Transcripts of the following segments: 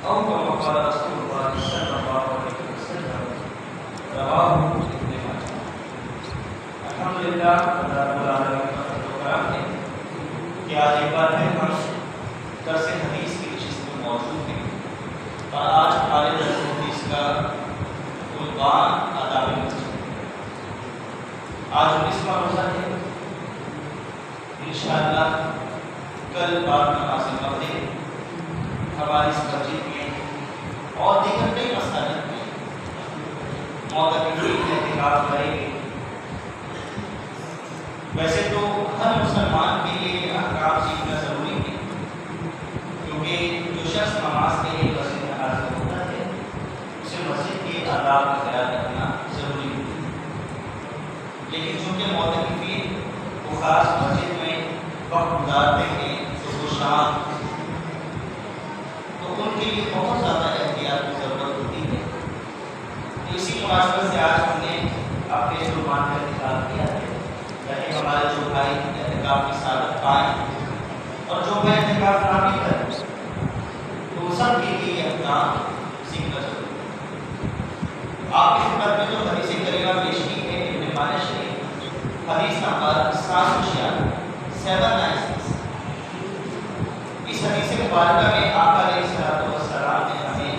أو كما قال رسول الله صلى الله عليه وسلم رواه ابن ماجه۔ الحمدللہ اللہ رب العالمین کا فضل و کرم ہے کہ آج ایک بار پھر ہم درس حدیث کی نشست میں موجود ہیں، اور آج ہمارے درس حدیث کا عنوان آداب مسجد۔ آج 19واں روزہ ہے، انشاءاللہ کل بعد نماز مغرب ہماری اس مسجد میں اور دیگر کئی مساجد میں معتکفین اعتکاف کریں گے۔ ویسے تو ہر مسلمان کے لیے یہ احکام سیکھنا ضروری ہے، کیونکہ جو شخص نماز کے لیے مسجد میں حاضر ہوتا ہے اسے مسجد کے آداب کا خیال رکھنا ضروری ہے۔ لیکن چونکہ معتکفین وہ خاص مسجد میں وقت گزارتے ہیں صبح و شام، تو ان کے لیے بہت زیادہ احتیاط کی ضرورت ہوتی ہے۔ اسی مناسبت سے آج ہم نے اپنے زبان کا انتخاب کیا ہے، یعنی ہمارے جو بھائی اعتکاف کی سعادت پائیں اور جو بھائی اعتکاف نہ بھی کریں، تو سب کے لیے یہ احکام سیکھنا ضروری ہے۔ آپ کی خدمت میں جو حدیث کریمہ پیش کی ہے ابن ماجہ شریف، حدیث نمبر 796 اس حدیث مبارکہ میں آقا علیہ السلام نے ہمیں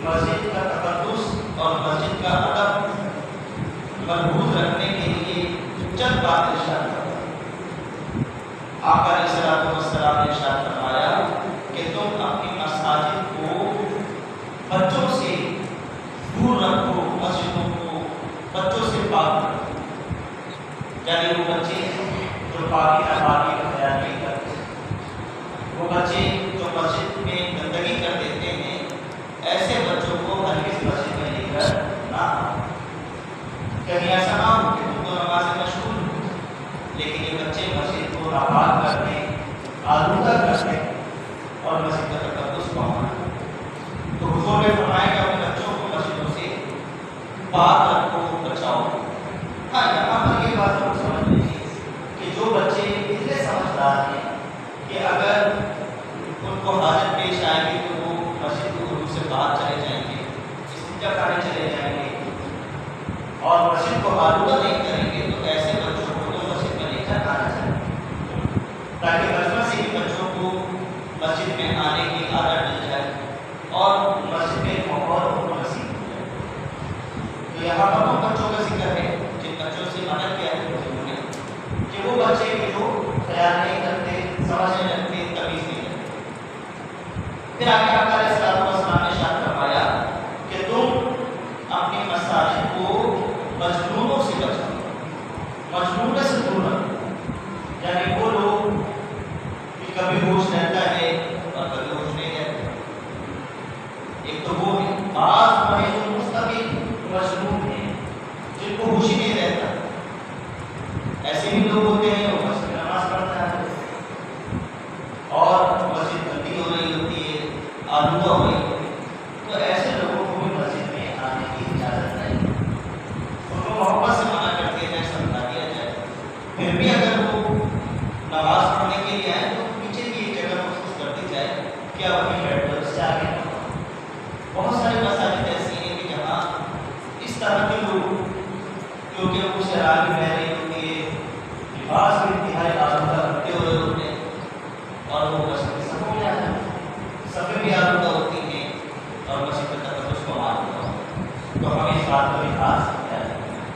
مسجد کا تقدس اور مسجد کا ادب مربوط رکھنے کے لیے چند باتیں ارشاد فرمائی۔ آقا علیہ السلام نے ارشاد فرمایا کہ تم اپنی مساجد کو بچوں سے دور رکھو، مسجدوں کو بچوں سے پاک رکھو، یعنی وہ بچے جو پاکی ناپاکی کا خیال نہیں کرتے، وہ بچے جو مسجد میں گندگی کر دیتے ہیں، ایسے بچوں کو ہرگز مسجد میں لے کر نہ آؤ۔ کہیں ایسا نہ ہو کہ تم کو نماز میں مشغول ہو، لیکن یہ بچے مسجد کو ناپاک کرنے، آلودہ کرنے اور مسجد کا تقدس پانا۔ تو حضور نے فرمایا کہ اپنے بچوں کو مسجدوں سے پاک رکھو، بچاؤ۔ ہاں، یہاں پر یہ بات ہم سمجھ لیجیے کہ جو بچے اتنے سمجھدار ہیں کہ اگر ان کو حاجت پیش آئے گی تو وہ مسجد کو حضور سے باہر چلے جائیں گے، استنجا کرنے چلے جائیں گے اور مسجد کو آلودہ نہیں کریں گے، تو ایسے بچوں کو تو مسجد میں لے کر آنا چاہیے، تاکہ بچپن سے ہی بچوں کو مسجد میں آنے کی عادت مل جائے اور مسجد میں ماحول اور نصیب ہو جائے۔ تو یہاں پر ان بچوں کا ذکر ہے جن بچوں سے منع کیا ہے حضور نے کہ وہ بچے بھی جو خیال نہیں کرتے، سمجھ نہیں رکھتے، تمیز نہیں رکھتے۔ پھر آگے آقا علیہ السلام نے ارشاد فرمایا کہ تم اپنی مساجد کو مجنونوں سے بچاؤ، مجنون سے دور رکھو، یعنی وہ لوگ کہ کبھی ہوش رہتا ہے اور کبھی ہوش نہیں رہتا۔ ایک تو وہ ہے، بعض مریض مستقل مجنون ہیں جن کو ہوش ہی نہیں رہتا، ایسے بھی لوگ ہوتے ہیں وہ مسجد میں نماز پڑھتا ہے اور مسجد گندی ہو رہی ہوتی ہے، آلودہ ہو رہی ہوتی ہے، تو ایسے لوگوں کو بھی مسجد میں آنے کی اجازت نہیں، ان کو محبت سے منع کر دیا جائے، سمجھا دیا جائے۔ پھر بھی اگر وہ نماز پڑھنے کے لیے آئے تو پیچھے کی ایک جگہ مخصوص کر دی جائے کہ آپ اپنی بیٹھ پر سے آگے نہ ہو۔ بہت ساری مساجد ایسی ہیں کہ جہاں اس طرح کے لوگ، کیونکہ وہ شرابی بہ رہی ہوتی ہے، لباس بھی انتہائی آلودہ کرتے ہوئے ہوتے ہیں، اور وہ مسجد کے صفوں میں آ جاتے ہیں، صفیں بھی آلودہ ہوتی ہیں اور مسجد کا تقدس کو آلودہ ہوتا ہے۔ تو ہمیں اس بات کا بھی خاص خیال رکھنا ہے۔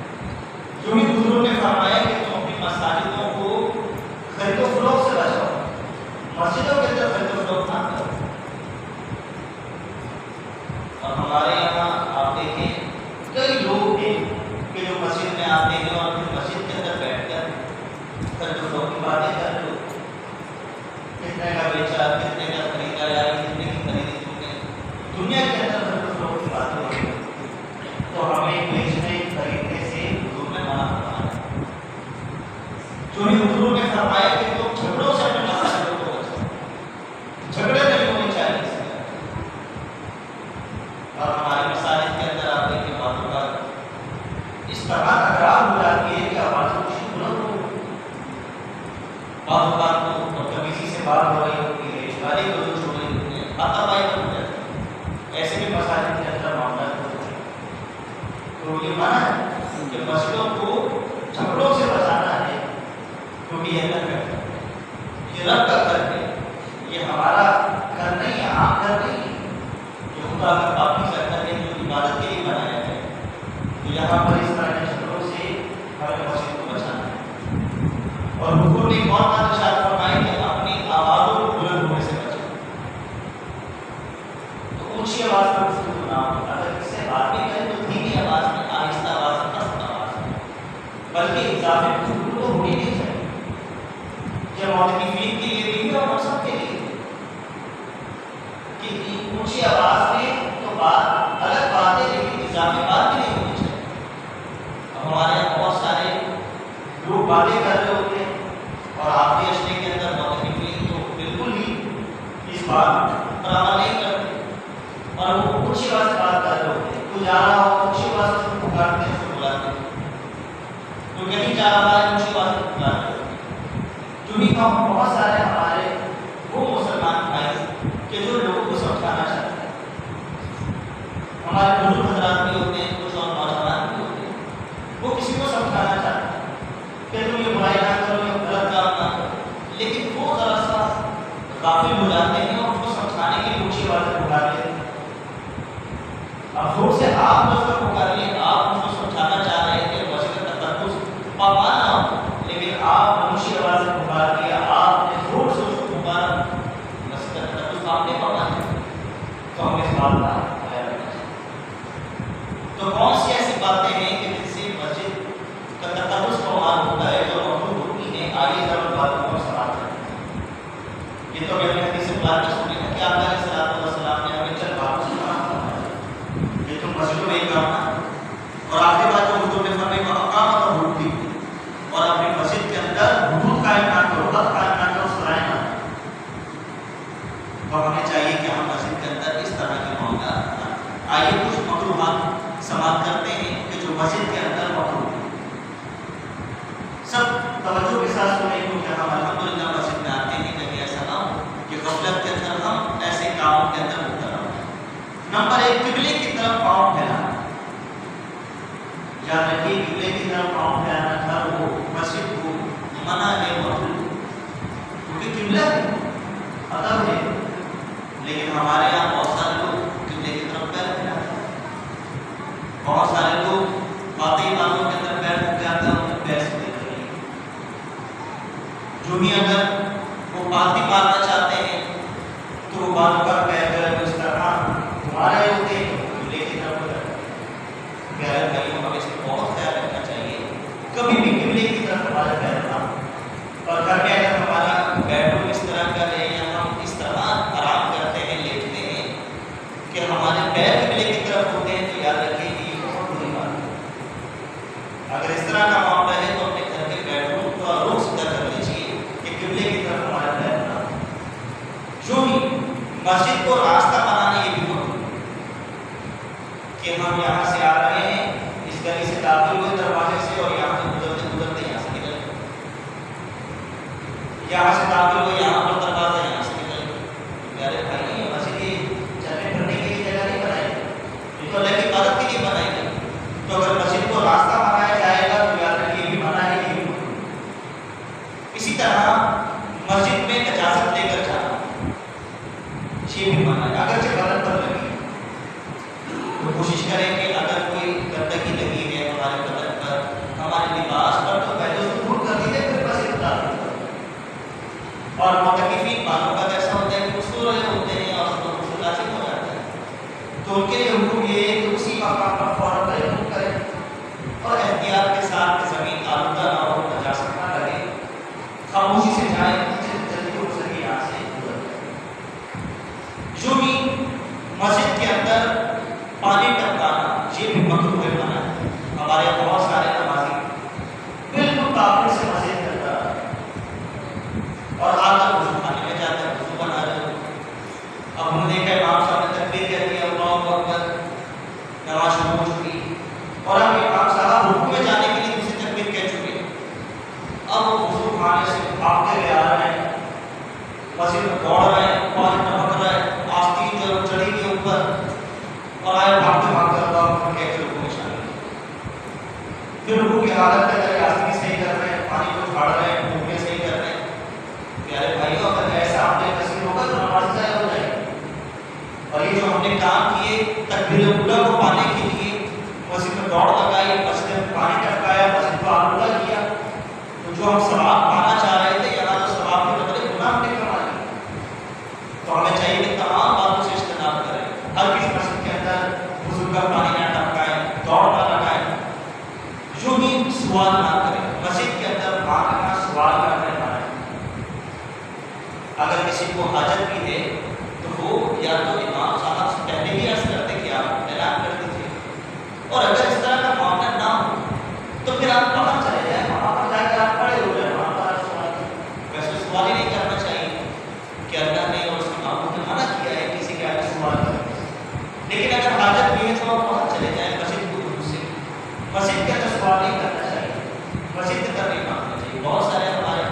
جو بھی حضور نے فرمایا کہ تم اپنی مساجدوں کو خرید و فروخت سے بچاؤ، مسجدوں کے اندر خرید و فروخت نہ کرو۔ اور ہمارے یہاں آپ دیکھیں کئی لوگ ہیں کہ جو مسجد میں آتے ہیں اور پھر مسجد کے اندر بیٹھ کر خرید و فروخت کی باتیں کر رہے ہو، کتنے کا بیچا، کتنے کا خریدا، یا کتنے کی خریدی تم نے، دنیا کے اندر خرید و فروخت کی باتیں ہو رہی ہیں۔ تو ہمیں بیچنے خریدنے سے حضور نے منع فرمایا۔ جو ہی حضور نے فرمایا کہ تم جھگڑوں سے اپنے مساجدوں کو بچاؤ، جھگڑے نہیں ہونے چاہیے اس میں۔ اور ہماری مساجد کے اندر آپ دیکھیں باتوں کا اس طرح تکرار ہو جاتی ہے کہ آواز خوشی بلند ہو، بعض اوقات تو بدتمیزی سے بات ہو رہی ہوتی ہے، اشارے کو جو چھوڑ رہی ہوتی ہے، ہاتھا پائی ہو جاتی ہے۔ کہ مسجدوں کو جھگڑوں سے بچانا ہے، کیونکہ یہ اللہ کا گھر ہے، یہ رب کا گھر ہے، یہ ہمارا گھر نہیں ہے، عام گھر نہیں ہے، یہ خدا کا پاکیزہ گھر ہے جو عبادت کے لیے بنایا گیا ہے۔ تو یہاں پر اس طرح کے جھگڑوں سے ہمیں مسجد کو بچانا ہے۔ اور حضور نے کون بات ارشاد فرمائی کہ اپنی آوازوں کو بلند ہونے سے بچیں، تو اونچی آواز میں گفتگو نہ ہو، اگر کسی سے بات بھی کریں تو دھیمی آواز میں، آہستہ آواز میں، پست آواز میں، بلکہ اضافی گفتگو تو ہونی نہیں چاہیے۔ یہ معتکفین کے لیے بھی اور ہم سب کے لیے کہ اونچی آواز میں تو بات الگ بات ہے، لیکن اضافی بات بھی نہیں ہونی چاہیے۔ اب ہمارے یہاں بہت سارے لوگ باتیں کر رہے ہوتے ہیں اور آخری اشرے کے اندر معتکفین تو بالکل ہی اس بات پر عمل نہیں کرتے اور وہ اونچی آواز سے بات کر رہے ہوتے ہیں۔ کوئی جا رہا ہو اونچی آواز سے پکارتے ہیں، اس کو بلاتے ہیں، کوئی کہیں جا رہا ہے اونچی آواز سے پکارتے ہیں۔ جو بھی بہت سارے ہمارے وہ مسلمان بھائی کہ جو لوگوں کو سمجھانا چاہتے ہیں، ہمارے بزرگ حضرات بھی ہوتے ہیں، کچھ اور نوجوان بھی ہوتے ہیں، وہ کسی کو سمجھانا چاہتے ہیں کہ تم یہ برائی نہ کرو، یہ غلط کام نہ کرو، لیکن وہ ذرا سا غافل ہو جاتے ہیں اور اس کو سمجھانے کے لیے اونچی آواز سے پکار لیتے ہیں۔ اب زور سے آپ اس کو پکاریے، آپ اس کو سمجھانا چاہ رہے ہیں کہ مسجد کا تقدس پامال نہ ہو، لیکن آپ اونچی آواز سے پکار دیا، آپ نے زور سے اس کو پکارا، مسجد کا تقدس آپ نے پامال ہے، تو ہم اس بات کا خیال رکھنا چاہیے۔ تو کون سی ایسی باتیں ہیں کہ جن سے مسجد کا تقدس پامال ہوتا ہے، جو مقبول ہوتی ہیں؟ آئیے ذرا ان باتوں کو سماعت کریں۔ یہ تو ہم نے حدیث پاک میں سنی ہے کہ آپ علیہ السلام نے ہمیں چند باتوں سے کہا کہ تم مسجدوں میں کرنا، اور آخری بات جو حضور نے فرمائی وہ اقامت اور حدود، اور اپنی مسجد کے اندر حدود قائم نہ کرو، حد قائم نہ کرو، سرائے نہ کرو۔ اور ہمیں چاہیے کہ ہم مسجد کے اندر اس طرح کے معاملات نہ کریں۔ آئیے کچھ مکروہات سماعت کرتے ہیں کہ جو مسجد کے اندر مکروہ ہیں۔ سب توجہ کے ساتھ سنیں، کیونکہ ہم الحمدللہ مسجد میں آتے ہیں، کبھی ایسا نہ ہو کہ غفلت کے اندر ہم ایسے کاموں کے اندر مبتلا ہوں۔ نمبر 1، قبلے کی طرف پاؤں پھیلانا۔ یاد رکھیے قبلے کی طرف پاؤں پھیلانا گھر ہو، مسجد ہو، منع ہے، مکروہ، کیونکہ قبلہ ادب ہے، لیکن ہمارے یہاں بہت سارے لوگ قبلے کی طرف پیر پھیلاتے ہیں، بہت سارے لوگ باقی باتوں کے اندر پیر پھیل جاتے ہیں، ان پیر سے دیکھ رہے ہیں۔ جو بھی اگر وہ پالتی مارنا چاہتے ہیں تو وہ باتوں کا پیر کر اس طرح ہمارے ہوتے ہیں قبلے کی طرف ہو جاتے ہیں۔ پیارے بھائیوں، ہمیں اس میں بہت خیال رکھنا چاہیے، کبھی بھی قبلے کی طرف ہمارا پیر نہ ہو۔ اور گھر میں اگر ہمارا بیڈ روم اس طرح کا ہے یا ہم اس طرح آرام کرتے ہیں، لیٹتے ہیں کہ ہمارے پیر قبلے کی طرف ہوتے ہیں، تو یاد رکھیں کہ یہ بہت بری بات ہے۔ اگر اس طرح کا معاملہ ہے تو اپنے گھر کے بیڈ روم کو روز سیدھا کر لیجیے کہ قبلے کی طرف ہمارا پیر نہ ہو۔ جو ہی مسجد کو راستہ بنانا یہ بھی مطلوب ہے کہ ہم یہاں سے آ رہے ہیں، اس گلی سے داخل ہوئے دروازے سے، اور یہاں سے گزرتے گزرتے یہاں سے نکل گئے، یہاں سے داخل ہوئے یہاں پر دروازہ، یہاں سے نکل گئے۔ پیارے بھائی، یہ مسجد چلنے پھرنے کے لیے جگہ نہیں بنائی گئی، یہ تو اللہ کی عبادت کے لیے بنائی گئی۔ تو اگر مسجد کو راستہ بنایا جائے گا تو یاد رکھیے یہ بھی منع ہے، یہ بھی منع ہے۔ اسی طرح مسجد میں اجازت لے کر جانا یہ بھی منع ہے، اگرچہ بدن پر لگی تو کوشش کریں کہ اگر کوئی گندگی لگی ہے ہمارے بدن پر، ہمارے لباس پر، تو پہلے اس کو دور کر دیجیے، پھر مسجد داخل کریں۔ اور معتکفین بعضوں کا ایسا ہوتا ہے کہ وہ سو رہے ہوتے ہیں اور اس کو غسل لازم ہو جاتا ہے، تو ان کے لیے حکم یہ ہے کہ اسی مقام پر فوراً تیمم کریں اور احتیاط کے ساتھ زمین آلودہ نہ ہو، نجاست نہ لگے، خاموشی سے جائیں، جلدی ہو سکے یہاں سے گزر جائیں۔ جو بھی مسجد کے اندر پانی ٹپکانا یہ بھی مکروہ ہے، منع ہے۔ ہمارے بہت سارے نمازی بالکل کافر سے مسجد کے اندر آتے ہیں اور آ کر وضو خانے میں جاتے ہیں، وضو بنا رہے ہوتے ہیں۔ اب ہم نے دیکھا امام صاحب نے تکبیر کہہ دیا، اللہ اکبر، نماز شروع ہو چکی، اور اب امام صاحب رکوع میں جانے کے لیے دوسری تکبیر کہہ چکے، اب وہ وضو خانے سے بھاگتے ہوئے آ رہے ہیں، مسجد میں دوڑ رہے ہیں، پانی ٹپک رہا ہے، آستین جو ہے چڑھی کے اوپر، اور آئے بھاگتے بھاگتے اللہ اکبر کہہ کے رکوع میں شامل۔ تکبیر اولا کو پانے کے لیے مسجد میں دوڑ لگائی، مسجد میں پانی ٹپکایا، مسجد کو آلودہ کیا، تو جو ہم ثواب پانا چاہ رہے تھے یہاں تو ثواب کے بدلے گناہ ہم نے کما لیا۔ تو ہمیں چاہیے کہ تمام باتوں سے اجتناب کریں، ہر کسی مسجد کے اندر وضو کا پانی نہ ٹپکائیں، دوڑ نہ لگائیں، یوں ہی سوال نہ کریں، مسجد کے اندر مانگنا سوال کرنے والا ہے۔ اگر کسی کو حاجت بھی ہے تو وہ یا تو امام صاحب سے پہلے ہی عرض کرتے کہ آپ اعلان کر دیجیے، اور اگر اس طرح کا معاملہ نہ ہو تو پھر آپ باہر چلے جائیں، وہاں پر جا کے آپ کھڑے ہو جائیں، وہاں پر سوال کریں۔ ویسے سوال ہی نہیں کرنا چاہیے کہ اللہ نے اور اس کے معمول نے منع کیا ہے کسی کے آگے سوال کرنے سے، لیکن اگر حاجت بھی ہے تو آپ باہر چلے جائیں مسجد کو سے، مسجد کے اندر سوال نہیں کرنا چاہیے، مسجد کے اندر نہیں مانگنا چاہیے۔ بہت سارے ہمارے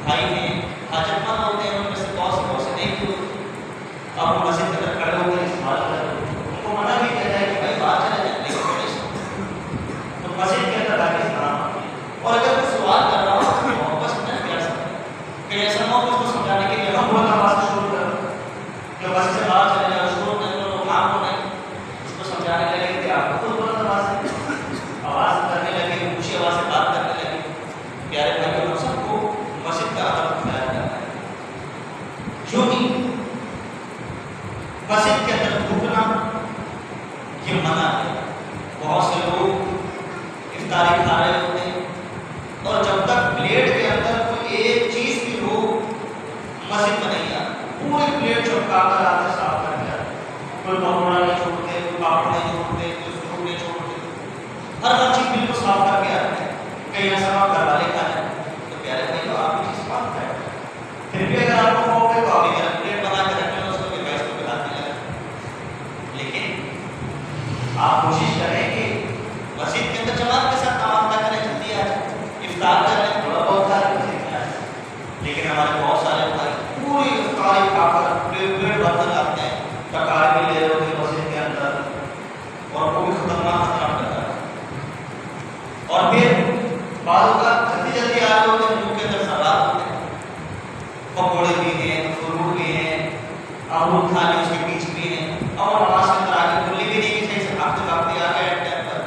بھائی ہیں حاجت مند ہوتے ہیں، ان میں سے بہت سے نہیں بھی ہوتے، آپ کو مسجد کے اندر کھڑے ہو کر سوال کریں، ان کو منع بھی کیا جائے کہ بھائی باہر چلے جائیں، لیکن وہ نہیں سنتے۔ تو مسجد کے اندر آگے سلام، اور اگر کوئی سوال کر رہا ہو تو محبت سے پیار سمجھیں کہ ایسا نہ ہو اس کو سمجھانے کے لیے ہم بہت آواز سے شروع کریں کہ مسجد سے باہر چلے جاؤ، شروع نہیں کرو، کام کو نہیں، اس کو سمجھانے لگے کہ آپ کو بہت آواز کرنے لگے، اونچی آواز سے بات کرنے لگے۔ پیارے بھائی ہم سب کو مسجد کا ادب اختیار کرنا ہے۔ یوں ہی مسجد کے اندر تھوکنا یہ منع ہے۔ بہت سے لوگ افطاری کھا رہے ہوتے ہیں اور جب تک پلیٹ کے اندر کوئی ایک چیز بھی ہو مسجد میں نہیں آتا، پوری پلیٹ چپکا کر آتے صاف کر کے آتے، کوئی پکوڑا نہیں چھوڑتے، کوئی پاپڑ نہیں چھوڑتے، کوئی فروٹ نہیں چھوڑتے، ہر چیز بالکل صاف کر کے آتے ہیں۔ کہیں ایسا نہ گھر والے کھا جائیں تو پیارے بھائی تو آپ کی چیز صاف کریں، پھر بھی اگر آپ کو موقع تو آپ ایک پلیٹ بنا کے رکھیں اس کو بھی گیس کو بلاتے لگیں، لیکن آپ کوشش کریں کہ مسجد کے اندر جماعت کے ساتھ نماز نہ کریں، جلدی آ جائیں، افطار کر لیں، تھوڑا بہت کھا لیں، مسجد میں آ جائیں۔ لیکن ہمارے بہت سارے بھائی پوری افطاری کھا کر پلیٹ بھر کر آتے ہیں، ٹکار بھی لے رہے ہوتے ہیں مسجد کے اندر، اور وہ بھی خطرناک کام کر رہا ہے، اور پھر بعض اوقات جلدی جلدی آ رہے ہوتے ہیں، منہ کے اندر سوالات ہوتے ہیں، پکوڑے بھی ہیں، فروٹ بھی ہیں، امرود کھا لیں، اس کے بیچ بھی ہیں، اور نماز کے اندر آگے بھولے بھی نہیں کہ صحیح سے بھاگتے بھاگتے آ گئے ٹائم پر،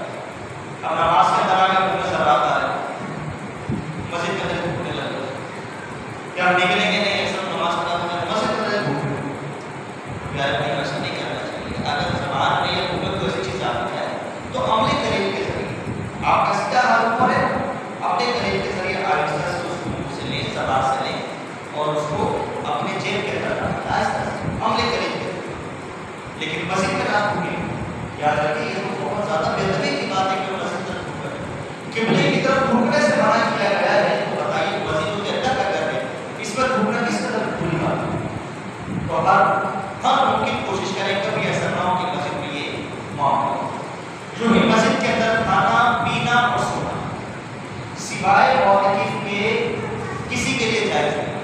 اب نماز کے اندر آگے بھولے سوالات آ رہے ہیں، مسجد کے اندر بھوکنے لگے، کیا ہم نکلیں گے؟ نہیں، ایسا نماز پڑھا تو مسجد کے اندر بھوکنے، پیارے بھائی ایسا نہیں کرنا چاہیے۔ اگر زبان میں یا منہ میں ایسی چیز آ جائے تو عملی طریقے کے ذریعے آپ کا سیدھا حل اوپر ہے، اپنے طریقے کے ذریعے آہستہ سے اس کو منہ سے لیں، زبان سے لیں، اور اس کو اپنے جیب کے اندر رکھیں، آہستہ سے عملی طریقے سے۔ لیکن مسجد میں نہ بھوکیں، یاد رکھیں یہ تو بہت زیادہ بہترین کی بات ہے کہ وہ مسجد میں بھوکیں، قبلے کی طرف بھوکنے سے منع کیا گیا ہے، تو بتائیے مسجد جو اللہ کا گھر ہے اس پر بھوکنا کس قدر بری بات ہے۔ تو ہر ممکن کوشش کریں کبھی ایسا نہ ہو کہ مسجد میں یہ معاملہ ہو۔ جو ہی مسجد کے اندر کھانا پینا اور سونا سوائے معتکف کے کسی کے لیے جائز نہیں۔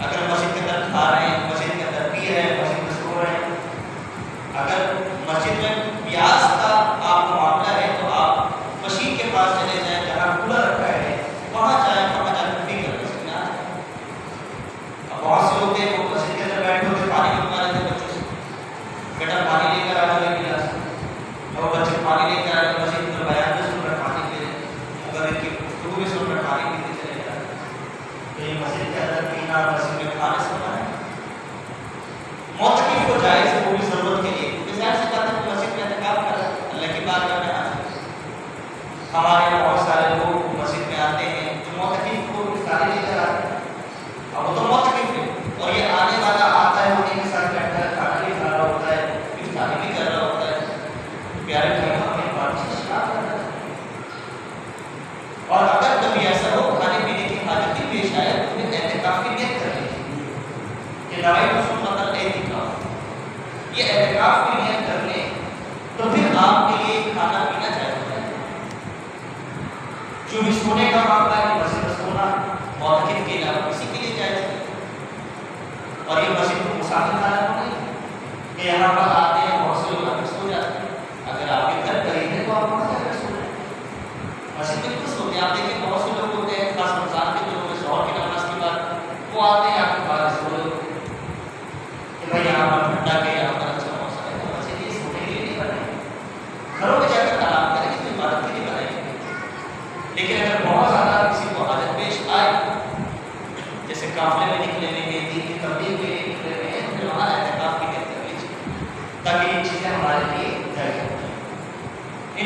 اگر مسجد کے اندر کھا رہے ہیں، مسجد کے اندر پی رہے ہیں، مسجد میں سو رہے ہیں، اگر مسجد میں پیاس کا آپ کو معاملہ ہے تو آپ مشین کے پاس چلے جائیں، جہاں کولر رکھا ہے وہاں جائیں، وہاں جا کر پی کر مسجد میں آ جائیں۔ اب بہت سے لوگ ہیں وہ مسجد کے اندر بیٹھے ہوتے پانی منگوا لیتے بچوں سے، بیٹا پانی لے کر آ جائے گلاس، اور بچے پانی لے کر آئے، مسجد میں بیان بھی سن رہے پانی پی رہے، مگر ان کی گفتگو بھی سن رہے پانی پیتے چلے جا رہے۔ تو یہ مسجد کے اندر پینا، مسجد میں کھانے سے منع ہے۔ معتکف کو جائز ہے وہ بھی ضرورت کے لیے، کیونکہ ظاہر سی بات ہے کہ مسجد میں اعتکاف کر رہے ہیں، اللہ کی بات کرنے آ جائے۔ ہمارے یہاں بہت سارے لوگ مسجد میں آتے ہیں جو معتکف کو افطاری لے کر آتے ہیں، اب وہ تو معتکف ہے، اور یہ آنے والا آتا ہے انہیں کے ساتھ بیٹھتا ہے، کھانا بھی کھا رہا ہوتا ہے، افطاری بھی کر رہا ہوتا ہے۔ پیارے بھائی ہمیں بات چیت کرنا ہے، اور اگر کبھی ایسا ہو کھانے پینے کی حاجت بھی پیش آئے تو پھر اعتکاف کی نیت کر لیجیے کہ نوائت سنت الاعتکاف، یہ اعتکاف کی نیت کر لیں تو پھر آپ کے لیے کھانا پینا جائز ہو جائے۔ جو بھی سونے کا معاملہ ہے مسجد میں سونا معتکف کے علاوہ کسی کے لیے جائز ہے، اور یہ مسجد کو مسافر خانہ نہیں کہ یہاں پر آتے ہیں بہت سے لوگ آ کر سو جاتے ہیں، اگر آپ کے گھر قریب ہے تو آپ وہاں جا کر سو جائیں، مسجد میں کیوں سوتے ہیں؟ آپ دیکھیں بہت سے لوگ ہوتے ہیں خاص رمضان کے دنوں میں ظہر کی نماز کے بعد وہ آتے ہیں آپ کے پاس سو کہ بھائی یہاں پر ٹھنڈا کے یہاں پر اچھا موسم ہے، تو مسجد یہ سونے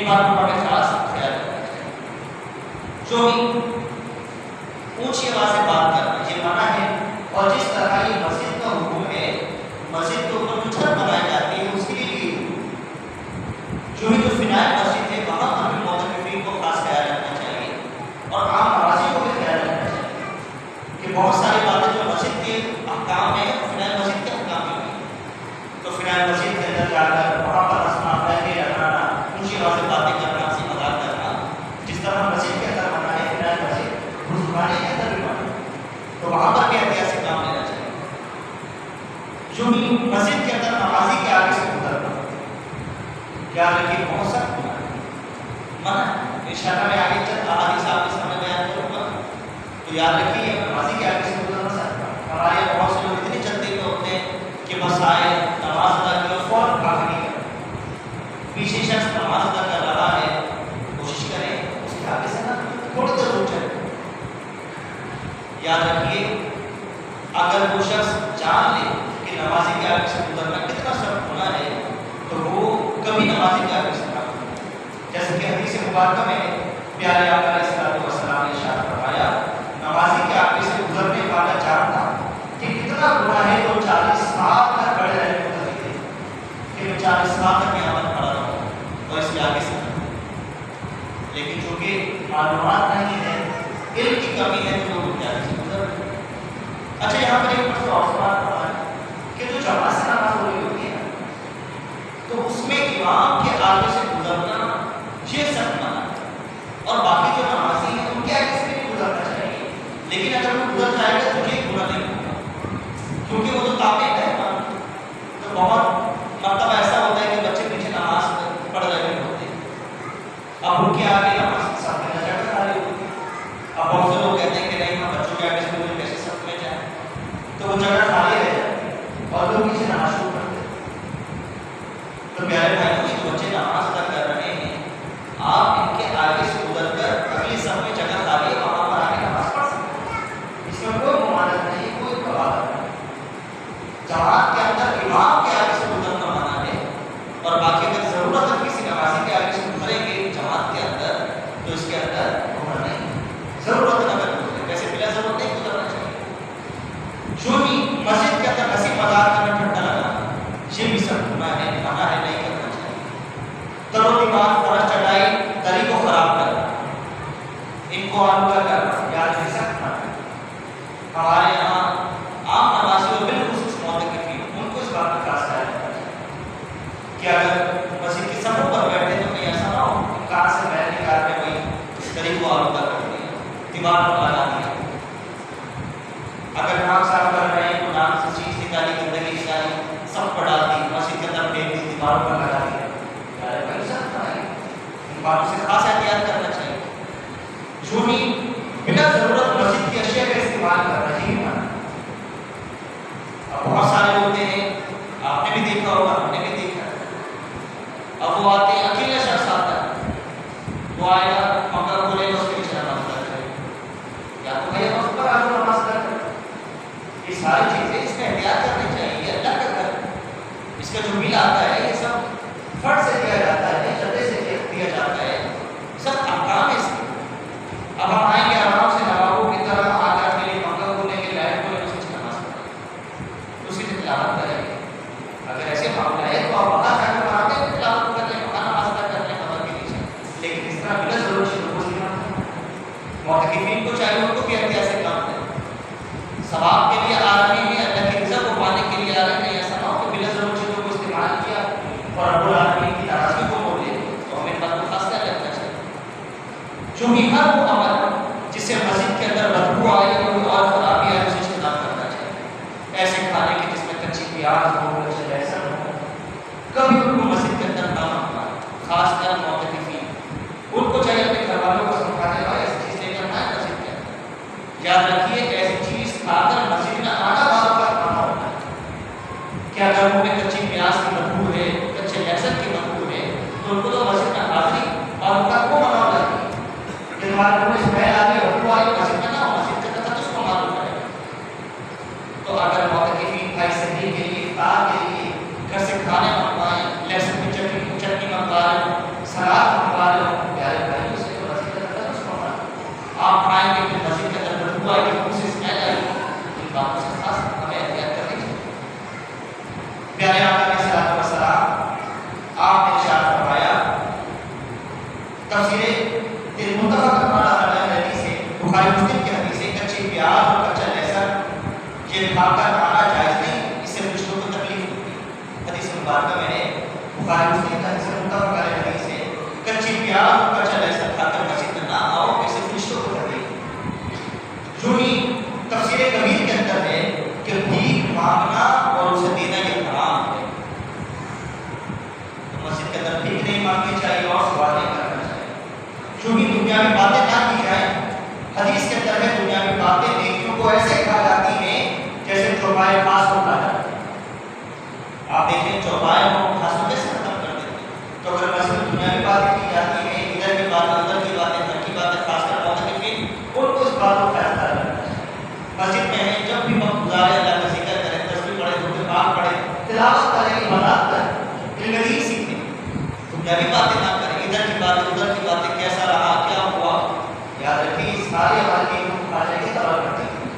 باتوں کا ہمیں خاص خیال رکھنا چاہیے۔ جو بھی اونچی آواز سے بات کرنا یہ منع ہے، اور جس طرح یہ مسجد کا حکم ہے، مسجد کے اوپر جو چھت بنائی جاتی ہے اس کے لیے جو ہی جو فنائل مسجد ہے وہاں پر بھی معتکفین کو خاص خیال رکھنا چاہیے، اور عام نمازی کو بھی خیال رکھنا چاہیے کہ بہت ساری باتیں جو مسجد کے احکام ہیں فنائل مسجد کے احکام میں بھی، تو فنائل مسجد کے اندر جا کر وہاں پر ہنسنا، بیٹھے رہنا، اونچی آواز سے باتیں کرنا، ہنسی مذاق کرنا، جس طرح مسجد کے اندر منع ہے فنائل مسجد خانے کے اندر بھی منع ہے، تو وہاں پر بھی احتیاط سے کام لینا چاہیے۔ جو بھی مسجد کے اندر نمازی کے آگے سے گزرنا، یاد رکھیے بہت سخت منع ہے، انشاءاللہ میں آگے چند احادیث آپ کے سامنے بیان کروں گا، تو یاد رکھیے نمازی کے آگے سے گزرنا سخت ہے۔ ہمارے یہاں بہت سے لوگ اتنے جلدی میں ہوتے ہیں کہ بس آئے نماز ادا کی اور فوراً بھاگ نہیں کرتے، پیچھے شخص نماز ادا کر رہا ہے کوشش کریں اس کے آگے سے نہ تھوڑی دیر رک جائے۔ یاد رکھیے اگر وہ شخص جان لے کہ نمازی کے آگے سے گزرنا کتنا سخت ہونا ہے تو وہ کبھی نمازی کے آگے سے نہ گزرے، جیسے کہ حدیث مبارکہ میں پیارے آقا علیہ الصلوۃ والسلام نے ارشاد فرمایا نمازی کے آگے سے گزرنے والا جانتا کہ کتنا گناہ ہے تو 40 سال تک کھڑے رہنے کو کہتے ہیں کہ میں 40 سال تک یہاں پر کھڑا رہوں اور اس کے آگے سے نہ، لیکن چونکہ معلومات نہیں ہے، علم کی کمی ہے تو لوگ آگے سے گزر رہے ہیں۔ اچھا یہاں پر ایک مسئلہ اور سوال رہا ہے کہ جو جماعت سے نماز ہو رہی ہوتی ہے تو اس میں امام کے آگے سے گزرنا یہ سخت منع ہے، اور باقی جو نمازی ہیں ان کے آگے سے بھی گزرنا چاہیے، لیکن اگر وہ گزر جائے گا تو یہ گناہ نہیں ہوگا، کیونکہ وہ تو تابع ہے نا۔ تو بہت مرتبہ ایسا ہوتا ہے کہ بچے پیچھے نماز پڑھ رہے ہوتے ہیں، اب ان کے آگے نماز سب میں جگہ خالی ہوتی ہے، اب بہت سے لوگ کہتے ہیں کہ نہیں ہم بچوں کے آگے سے گزر کیسے سب میں جائیں، تو وہ جگہ خالی رہ جاتی ہے اور لوگ پیچھے نماز شروع کرتے ہیں۔ تو پیارے بھائیوں جو بچے نماز ادا کر رہے ہیں آپ ان کے آگے سے گزر کر اگلی صف میں جگہ خالی ہے وہاں پر آگے نماز پڑھ سکتے ہیں، اس میں کوئی ممانعت نہیں، کوئی قواعد نہیں۔ جماعت کے اندر امام کے آگے سے گزرنا منع ہے، اور باقی اگر ضرورت ہے کسی نمازی کے آگے سے گزریں گے جماعت کے اندر تو اس کے اندر گناہ نہیں ہے، ضرورت ہے اگر گزرے، ویسے بلا ضرورت نہیں گزرنا چاہیے۔ جو بھی مسجد کے اندر ہنسی مذاق کرنا، ٹھٹا لگانا یہ بھی سب گناہ ہے، منع ہے، نہیں کرنا چاہیے۔ تر و تیمار، فرش چٹائی، تری کو خراب کرنا، ان کو آلودہ کرنا یاد نہیں سکتا۔ ہمارے یہاں عام نمازی اور بالخصوص معتکفین ان کو اس بات کا خاص خیال رکھنا چاہیے کہ اگر مسجد کی صفوں پر بیٹھے تو کہیں ایسا نہ ہو کہاں سے محل نکال کے کوئی تری کو آلودہ کر دیا، دیوار پر لگا دیا، اگر نام صاف کر رہے ہیں تو نام سے چیز نکالی، گندگی نکالی، سب پر ڈال دی، مسجد کے اندر پھینک دی، دیواروں پر لگا دیا، ان باتوں سے خاص احتیاط کرنا چاہیے۔ جو بھی بنا ضرورت مسجد کی اشیاء کا استعمال کر رہے ہیں، اب بہت سارے ہوتے ہیں، آپ نے بھی دیکھا ہوگا، ہم نے بھی دیکھا، اب وہ آتے ہیں، اکیلا شخص آتا ہے، وہ آئے گا پنکھا کھولے گا اس کے پیچھے نماز ادا کرے گا، یا تو بھائی ہم اس پر آ کر نماز ادا کریں۔ یہ ساری چیزیں اس میں احتیاط کرنی چاہیے، یہ اللہ کا گھر ہے، اس کا جو بل آتا ہے یہ سب فرد سے دیا جاتا ہے، چندے سے دیا جاتا ہے، سب احکام ہے اس کے۔ اب ہم آئیں گے آرام سے نوابوں کی طرح آ کر کے لیے پنکھا کھولیں گے، لائٹ کھولیں گے، اس کی نماز پڑھیں گے، اس کی تلاوت کریں گے۔ اگر ایسے معاملہ ہے تو آپ وہاں جا کر وہاں پہ تلاوت کر لیں، وہاں نماز ادا کر لیں خبر کے نیچے، لیکن اس طرح بلا ضرور شروع کو نہیں۔ معتکفین کو چاہیے ان کو بھی احتیاط سے کام کریں، ثواب کے لیے آ رہے ہیں، اللہ کی رضا کو پانے کے لیے آ رہے ہیں، ایسا نہ ہو کہ بلا ضرور چیزوں کو استعمال کیا اور رب العالمین کی ناراضگی کو موڑ لے، تو ہمیں بات کو خاص خیال رکھنا چاہیے۔ جو بھی ہر وہ عمل جس سے مسجد کے اندر بدبو آئے اور خرابی آئے اسے اجتناب کرنا چاہیے۔ ایسے کھانے کے جس میں کچی پیاز ہو، کچے لہسن ہو، کبھی ان کو مسجد کے اندر نہ منگوانا، خاص کر معتکفین، ان کو چاہیے اپنے گھر والوں کو سمجھانے والا ایسی چیز لے کر آئے مسجد کے اندر۔ یاد رکھیے ایسی چیز کھا کر مسجد میں آنا بعض کا کھانا ہوتا ہے کہ اگر منہ میں کچی پیاز کی بدبو ہے، کچے لہسن کی بدبو ہے تو ان کو تو مسجد میں حاضری اور ان کا کو منع ہو جاتی ہے کہ تمہارے منہ میں اسمیل آ رہی ہے، بدبو آ رہی ہے، مسجد میں نہ ہو، مسجد کا تقدس کو معلوم کرے۔ تو اگر معتکفین بھائی صحیح کے لیے، افطار کے لیے گھر سے کھانے منگوائیں، لہسن کی چٹنی منگوا رہے ہیں، سلاد منگوا بات کا میں نے بخاری مسلم کا حدیث متفق علیہ حدیث ہے کچی پیاز اور کچا لہسن کھا کر مسجد میں نہ آؤ ایسے فرشتوں کو ڈر گئی. یوں ہی تفسیر کبیر کے اندر ہے کہ بھیک مانگنا اور اسے دینا یہ حرام ہے. مسجد کے اندر بھیک نہیں مانگنی چاہیے اور سوال نہیں کرنا چاہیے. یوں ہی دنیا میں باتیں نہ کی جائیں. حدیث کے اندر ہے دنیا میں باتیں نیکیوں کو ایسے کہا جاتی ہیں جیسے چوپائے گھاس کو کھا جاتا ہے. آپ دیکھیں چوپائے کو گھاس کو کیسے ختم کر دیتے ہیں. تو اگر مسجد میں دنیا میں باتیں کی جاتی ہیں ادھر کی بات اندر کی باتیں گھر کی باتیں خاص کر باتیں ان کو اس بات کو فیصلہ کرنا ہے. مسجد میں ہے جب بھی وقت گزارے اللہ کا ذکر کریں تسبیح پڑھیں درود پاک پڑھیں تلاوت کریں عبادات کریں علم دین سیکھیں. دنیاوی باتیں نہ کریں ادھر کی باتیں ادھر کی باتیں کیسا رہا کیا ہوا. یاد رکھیں اس سارے حوالے کو کھا جائے گے تباہ کرتے ہیں.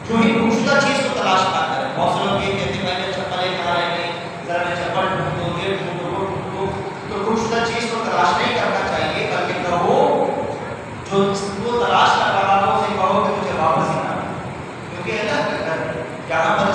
جو ہی خوشدہ چیز کو تلاش نہ کریں. بہت سے لوگ یہ کہتے ہیں میں نے چپلیں کھا رہے ہیں ذرا میں چپل ڈھونڈوں یہ ڈھونڈوں وہ ڈھونڈوں. تو خوشدہ چیز کو تلاش نہیں کرنا چاہیے بلکہ کہو جو وہ تلاش کر رہا ہو اسے کہو کہ مجھے واپس ہی نہ. کیونکہ اللہ کا گھر ہے جہاں پر